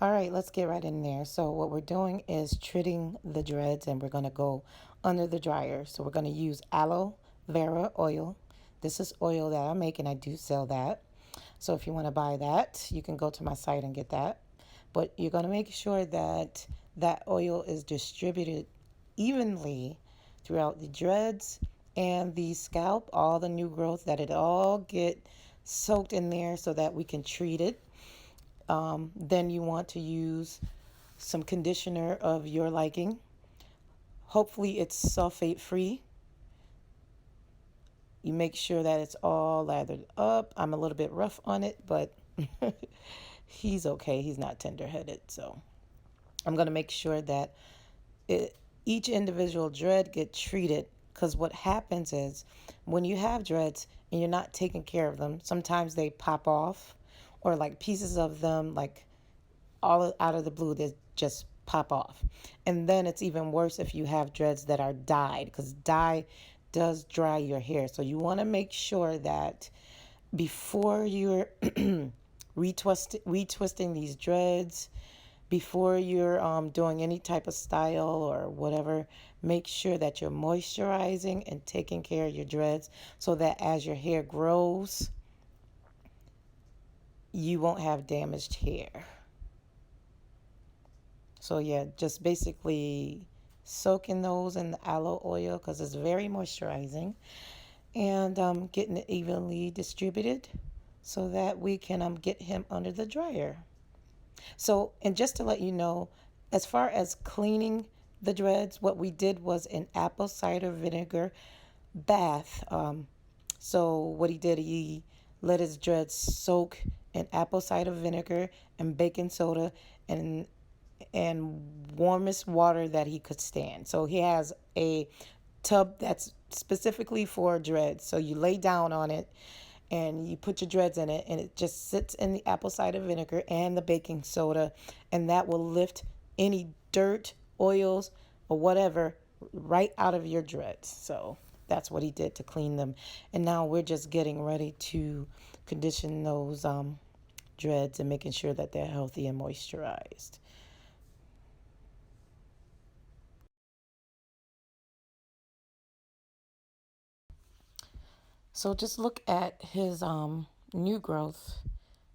All right, let's get right in there. So what we're doing is treating the dreads, and we're going to go under the dryer. So we're going to use aloe vera oil. This is oil that I make, and I do sell that. So if you want to buy that, you can go to my site and get that. But you're going to make sure that that oil is distributed evenly throughout the dreads and the scalp, all the new growth, that it all get soaked in there so that we can treat it. Then you want to use some conditioner of your liking. Hopefully it's sulfate free. You make sure that it's all lathered up. I'm a little bit rough on it, but he's okay. He's not tender headed. So I'm going to make sure that it, each individual dread get treated, because what happens is when you have dreads and you're not taking care of them, sometimes they pop off, or like pieces of them, like all out of the blue, they just pop off. And then it's even worse if you have dreads that are dyed, because dye does dry your hair. So you want to make sure that before you're retwisting these dreads, before you're doing any type of style or whatever, make sure that you're moisturizing and taking care of your dreads so that as your hair grows, you won't have damaged hair. So yeah, just basically soaking those in the aloe oil because it's very moisturizing, and getting it evenly distributed so that we can get him under the dryer. So, and just to let you know, as far as cleaning the dreads, what we did was an apple cider vinegar bath. So what he did, he let his dreads soak in apple cider vinegar and baking soda and warmest water that he could stand. So he has a tub that's specifically for dreads. So you lay down on it and you put your dreads in it, and it just sits in the apple cider vinegar and the baking soda, and that will lift any dirt, oils, or whatever right out of your dreads. So that's what he did to clean them. And now we're just getting ready to condition those dreads and making sure that they're healthy and moisturized. So just look at his new growth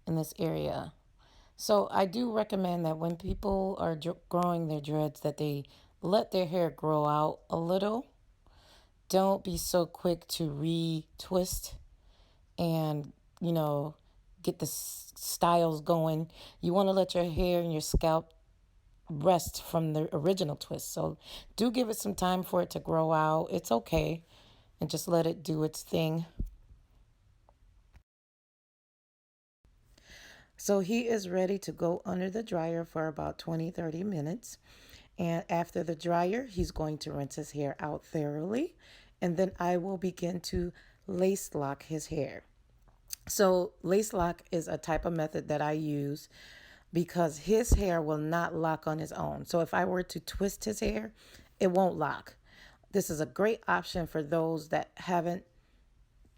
in this area. So I do recommend that when people are growing their dreads, that they let their hair grow out a little. Don't be so quick to retwist and, you know, get the styles going. You want to let your hair and your scalp rest from the original twist. So do give it some time for it to grow out. It's okay. And just let it do its thing. So he is ready to go under the dryer for about 20-30 minutes. And after the dryer, he's going to rinse his hair out thoroughly. And then I will begin to lace lock his hair. So, lace lock is a type of method that I use because his hair will not lock on his own. So, if I were to twist his hair, it won't lock. This is a great option for those that haven't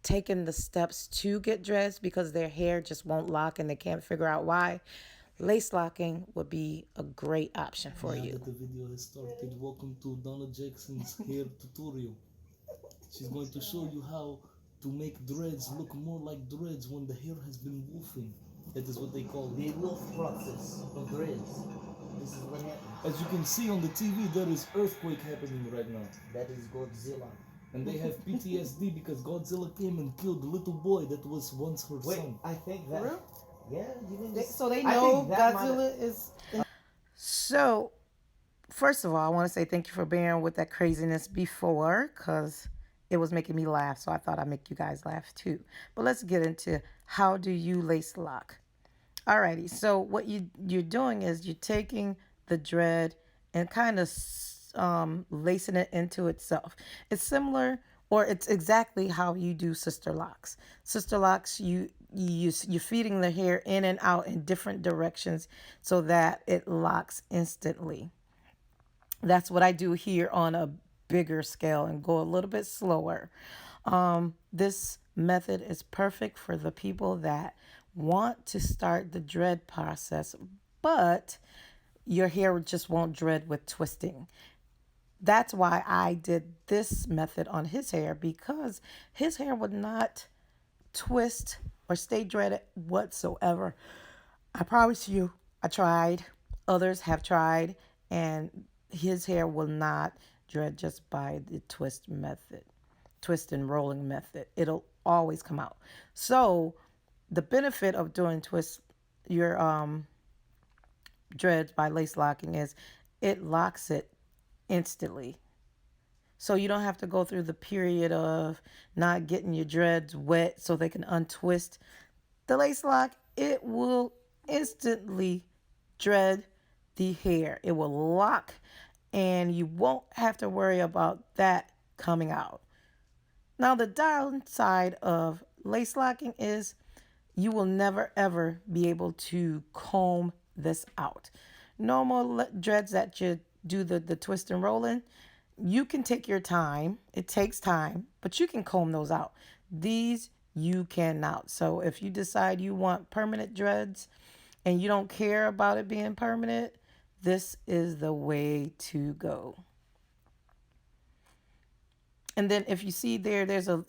taken the steps to get dressed because their hair just won't lock and they can't figure out why. Lace locking would be a great option for you. That the video has started. Welcome to Donna Jackson's hair tutorial. She's going to show you how to make dreads look more like dreads when the hair has been woofing. That is what they call the wolf process of dreads. This is what happens. As you can see on the TV, there is earthquake happening right now. That is Godzilla. And they have PTSD because Godzilla came and killed the little boy that was once her Wait, son. I think that. For real? Yeah, you can just. So they I know think that Godzilla is. So, first of all, I want to say thank you for bearing with that craziness before, because it was making me laugh. So I thought I'd make you guys laugh too. But let's get into how do you lace lock. Alrighty. So what you're doing is you're taking the dread and kind of lacing it into itself. It's similar, or it's exactly how you do sister locks. Sister locks, you're feeding the hair in and out in different directions so that it locks instantly. That's what I do here on a bigger scale and go a little bit slower. This method is perfect for the people that want to start the dread process but your hair just won't dread with twisting. That's why I did this method on his hair, because his hair would not twist or stay dreaded whatsoever. I promise you, I tried. Others have tried, and his hair will not dread just by the twist and rolling method. It'll always come out. So, the benefit of doing twist your dreads by lace locking is it locks it instantly. So you don't have to go through the period of not getting your dreads wet so they can untwist. The lace lock, it will instantly dread the hair. It will lock, and you won't have to worry about that coming out. Now, the downside of lace locking is you will never ever be able to comb this out. Normal dreads that you do the twist and rolling, you can take your time. It takes time, but you can comb those out. These you cannot. So if you decide you want permanent dreads and you don't care about it being permanent, this is the way to go. And then if you see there's a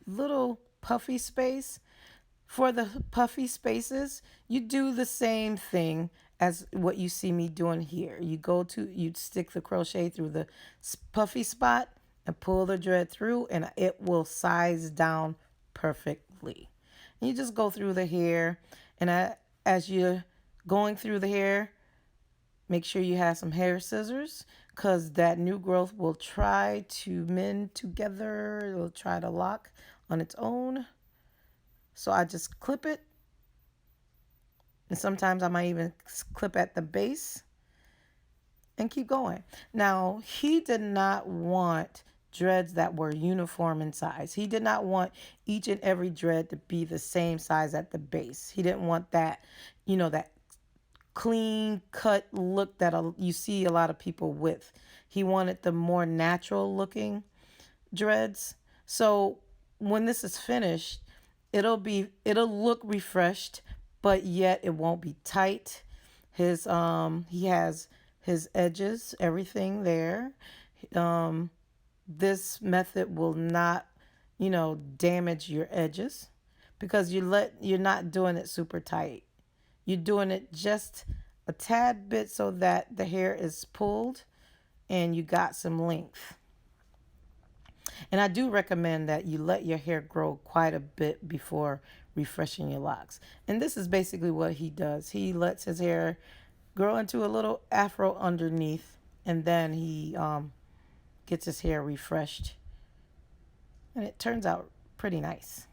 little puffy space. For the puffy spaces, you do the same thing as what you see me doing here. You stick the crochet through the puffy spot and pull the dread through, and it will size down perfectly. And you just go through the hair, and as you're going through the hair, make sure you have some hair scissors, because that new growth will try to mend together. It will try to lock on its own. So I just clip it, and sometimes I might even clip at the base and keep going. Now, he did not want dreads that were uniform in size. He did not want each and every dread to be the same size at the base. He didn't want that, that clean cut look that you see a lot of people with. He wanted the more natural looking dreads. So when this is finished, it'll look refreshed, but yet it won't be tight. He has his edges, everything there. This method will not, damage your edges, because you're not doing it super tight. You're doing it just a tad bit so that the hair is pulled and you got some length. And I do recommend that you let your hair grow quite a bit before refreshing your locks. And this is basically what he does. He lets his hair grow into a little afro underneath, and then he gets his hair refreshed. And it turns out pretty nice.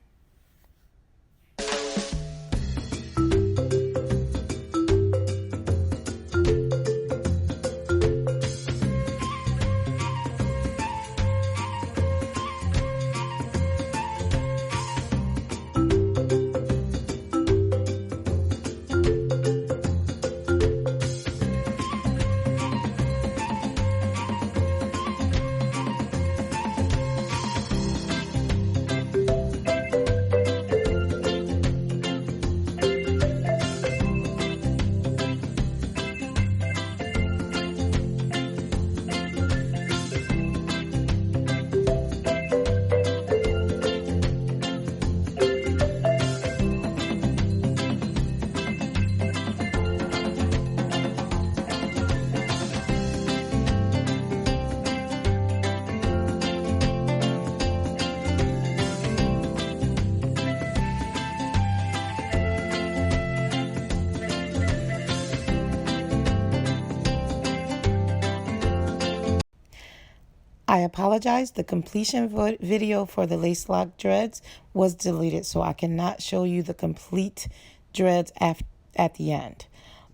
I apologize. The completion video for the lace lock dreads was deleted, so I cannot show you the complete dreads at the end.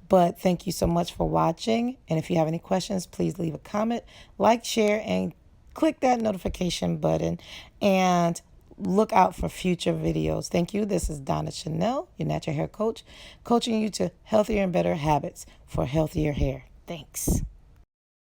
But thank you so much for watching. And if you have any questions, please leave a comment, like, share, and click that notification button. And look out for future videos. Thank you. This is Donna Chanel, your natural hair coach, coaching you to healthier and better habits for healthier hair. Thanks.